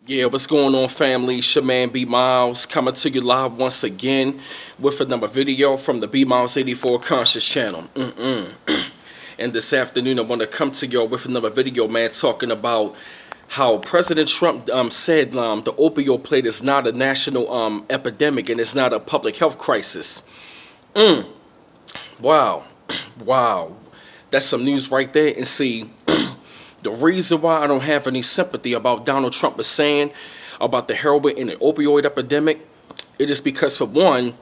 Yeah, what's going on, family? It's your man B Miles coming to you live once again with another video from the B Miles 84 Conscious channel. And this afternoon, I want to come to y'all with another video, man, talking about how President Trump said the opioid plague is not a national epidemic and it's not a public health crisis. Wow, wow, that's some news right there. And see. The reason why I don't have any sympathy about Donald Trump is saying about the heroin and the opioid epidemic, it is because, for one,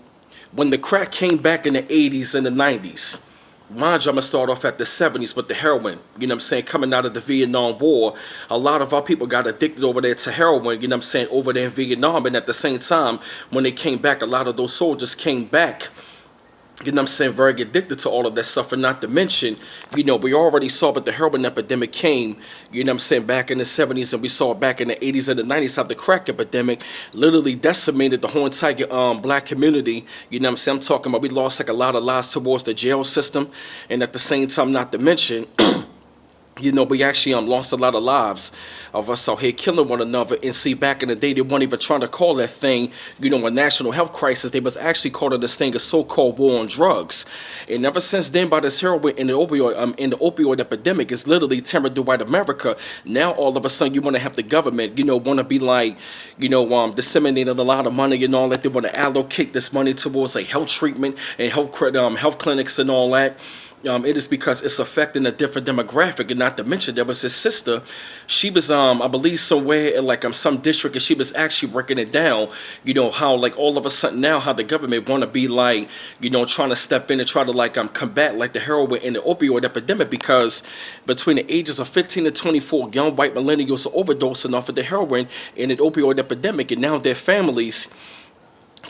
when the crack came back in the 80s and the 90s, mind you, I'm going to start off at the 70s with the heroin, you know what I'm saying, coming out of the Vietnam War, a lot of our people got addicted over there to heroin, you know what I'm saying, over there in Vietnam, and at the same time, when they came back, a lot of those soldiers came back, you know what I'm saying, very addicted to all of that stuff. And not to mention, we already saw that the heroin epidemic came, you know what I'm saying, back in the 70s, and we saw back in the 80s and the 90s how the crack epidemic literally decimated the whole entire black community. You know what I'm saying, I'm talking about we lost like a lot of lives towards the jail system, and at the same time, not to mention, we actually lost a lot of lives of us out here killing one another. And see, back in the day, they weren't even trying to call that thing, a national health crisis. They was actually calling this thing a so-called war on drugs. And ever since then, by this heroin and the opioid epidemic is literally tearing through white America. Now, all of a sudden, you want to have the government, want to be like, disseminating a lot of money and all that. They want to allocate this money towards like health treatment and health clinics and all that. It is because it's affecting a different demographic, and not to mention there was his sister. She was, I believe, somewhere in like some district, and she was actually breaking it down. How like all of a sudden now how the government want to be like, trying to step in and try to like combat like the heroin and the opioid epidemic, because between the ages of 15 to 24, young white millennials are overdosing off of the heroin and the opioid epidemic, and now their families,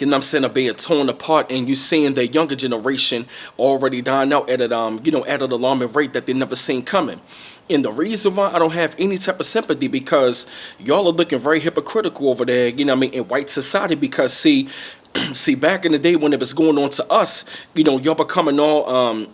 are being torn apart, and you seeing the younger generation already dying out at an at an alarming rate that they never seen coming. And the reason why I don't have any type of sympathy, because y'all are looking very hypocritical over there, in white society, because see, back in the day when it was going on to us, y'all becoming all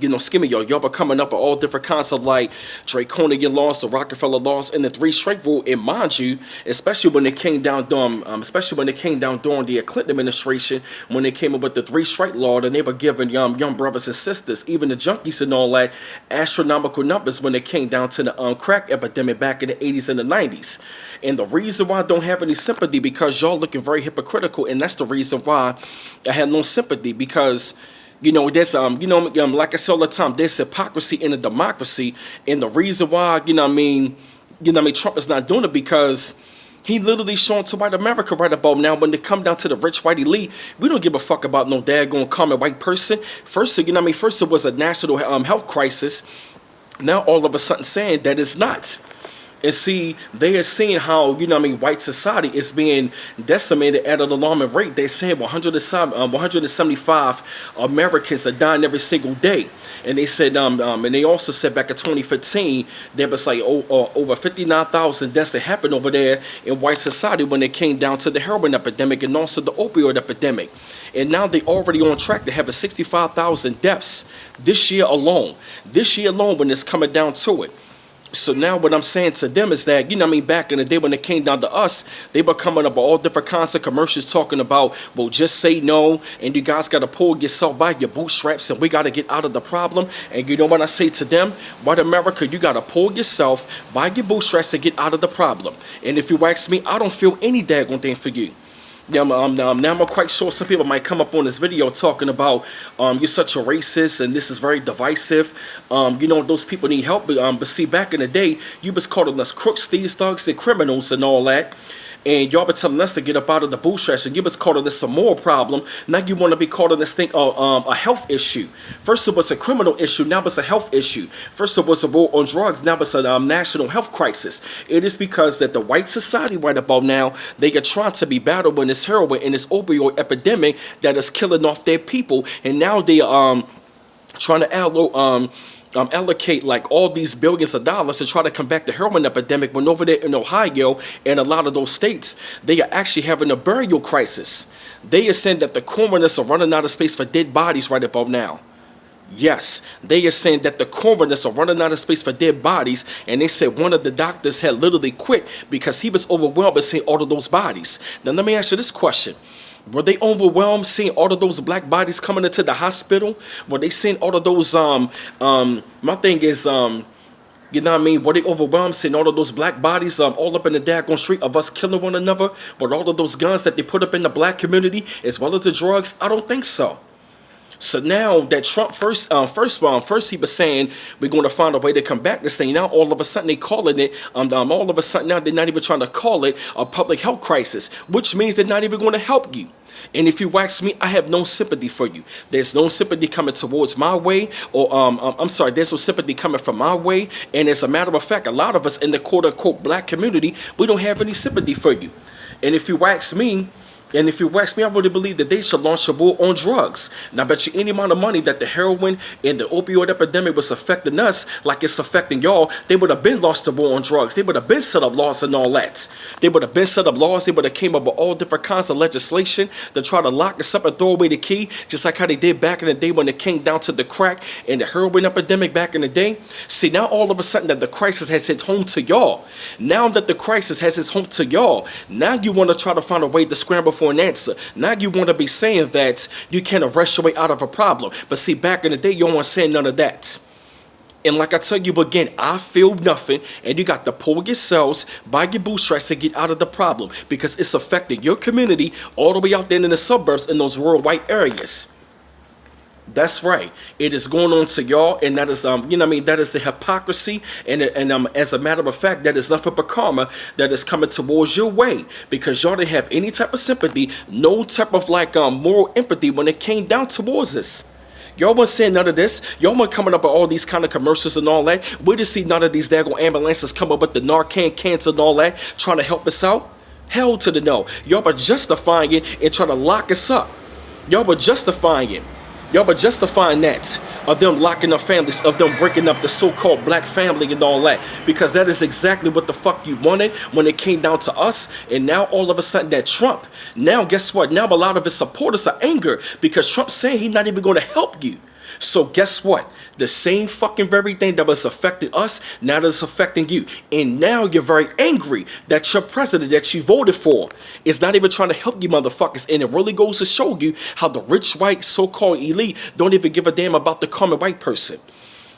y'all were coming up with all different kinds of like draconian laws, the Rockefeller laws, and the three strike rule. And mind you, especially when it came down during the Clinton administration, when they came up with the three strike law, and they were giving young brothers and sisters, even the junkies and all that, astronomical numbers when it came down to the crack epidemic back in the 80s and the 90s. And the reason why I don't have any sympathy, because y'all looking very hypocritical, and that's the reason why I have no sympathy, because there's like I say all the time, there's hypocrisy in a democracy, and the reason why Trump is not doing it, because he literally showing to white America right about now, when they come down to the rich white elite, we don't give a fuck about no daggone common white person. First, first it was a national health crisis. Now all of a sudden saying that it's not. And see, they are seeing how, white society is being decimated at an alarming rate. They say 175 Americans are dying every single day. And they said, and they also said back in 2015, there was like over 59,000 deaths that happened over there in white society when it came down to the heroin epidemic and also the opioid epidemic. And now they already on track to have 65,000 deaths this year alone. This year alone, when it's coming down to it. So now what I'm saying to them is that, back in the day when it came down to us, they were coming up with all different kinds of commercials talking about, well, just say no, and you guys got to pull yourself by your bootstraps, and we got to get out of the problem. And you know what I say to them? White America, you got to pull yourself by your bootstraps to get out of the problem. And if you ask me, I don't feel any daggone thing for you. Now I'm quite sure some people might come up on this video talking about you're such a racist and this is very divisive. Those people need help. But see, back in the day, you was calling us crooks, thieves, thugs, and criminals and all that. And y'all been telling us to get up out of the bootstraps, and you was calling this a moral problem. Now you want to be calling this thing a health issue. First it was a criminal issue, now it's a health issue. First it was a war on drugs, now it's a national health crisis. It is because that the white society right about now, they are trying to be battling this heroin and this opioid epidemic that is killing off their people, and now they are trying to allocate like all these billions of dollars to try to combat the heroin epidemic, when over there in Ohio and a lot of those states, they are actually having a burial crisis. They are saying that the coroners are running out of space for dead bodies right about now. Yes, they are saying that the coroners are running out of space for dead bodies, and they said one of the doctors had literally quit because he was overwhelmed by seeing all of those bodies. Now let me ask you this question. Were they overwhelmed seeing all of those black bodies coming into the hospital? Were they seeing all of those my thing is you know what I mean? Were they overwhelmed seeing all of those black bodies all up in the daggone street of us killing one another with all of those guns that they put up in the black community as well as the drugs? I don't think so. So now that Trump first he was saying we're going to find a way to combat this thing. Now all of a sudden they calling it all of a sudden now they're not even trying to call it a public health crisis, which means they're not even going to help you. And if you ask me, I have no sympathy for you. There's no sympathy coming towards my way, or I'm sorry, there's no sympathy coming from my way. And as a matter of fact, a lot of us in the quote unquote black community, we don't have any sympathy for you. And if you ask me, I really believe that they should launch a war on drugs. And I bet you any amount of money that the heroin and the opioid epidemic was affecting us like it's affecting y'all, they would have been launched a war on drugs. They would have been set up laws and all that. They would have been set up laws. They would have came up with all different kinds of legislation to try to lock us up and throw away the key, just like how they did back in the day when it came down to the crack and the heroin epidemic back in the day. See, now all of a sudden that the crisis has hit home to y'all. Now that the crisis has hit home to y'all, now you want to try to find a way to scramble for an answer. Now you want to be saying that you can't arrest your way out of a problem. But see, back in the day, you don't want to say none of that. And like I tell you again, I feel nothing, and you got to pull yourselves by your bootstraps and get out of the problem because it's affecting your community all the way out there in the suburbs in those rural white areas. That's right. It is going on to y'all, and that is you know what I mean, that is the hypocrisy, and as a matter of fact, that is nothing but karma that is coming towards your way because y'all didn't have any type of sympathy, no type of like moral empathy when it came down towards us. Y'all wasn't saying none of this. Y'all weren't coming up with all these kind of commercials and all that. We didn't see none of these daggone ambulances come up with the Narcan cans and all that, trying to help us out. Hell to the no. Y'all were justifying it and trying to lock us up. Y'all were justifying it. Y'all were justifying that, of them locking up families, of them breaking up the so-called black family and all that, because that is exactly what the fuck you wanted when it came down to us. And now all of a sudden that Trump, now guess what? Now a lot of his supporters are angry because Trump's saying he's not even going to help you. So guess what? The same fucking very thing that was affecting us, now that's affecting you. And now you're very angry that your president that you voted for is not even trying to help you motherfuckers. And it really goes to show you how the rich white so-called elite don't even give a damn about the common white person.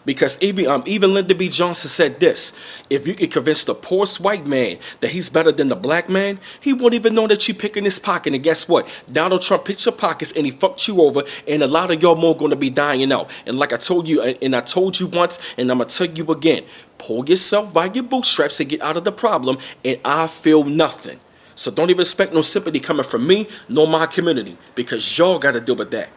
Because even Lyndon B. Johnson said this: if you can convince the poorest white man that he's better than the black man, he won't even know that you picking his pocket. And guess what? Donald Trump picked your pockets and he fucked you over, and a lot of y'all more going to be dying out. And like I told you, and I told you once, and I'm going to tell you again, pull yourself by your bootstraps and get out of the problem, and I feel nothing. So don't even expect no sympathy coming from me nor my community, because y'all got to deal with that.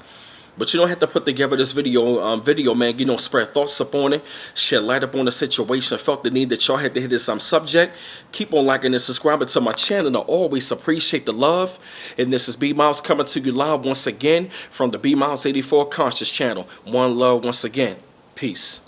But you don't have to put together this video, man. You know, spread thoughts upon it, shed light upon the situation. I felt the need that y'all had to hit this subject. Keep on liking and subscribing to my channel. I always appreciate the love. And this is B Miles coming to you live once again from the B Miles 84 Conscious channel. One love once again. Peace.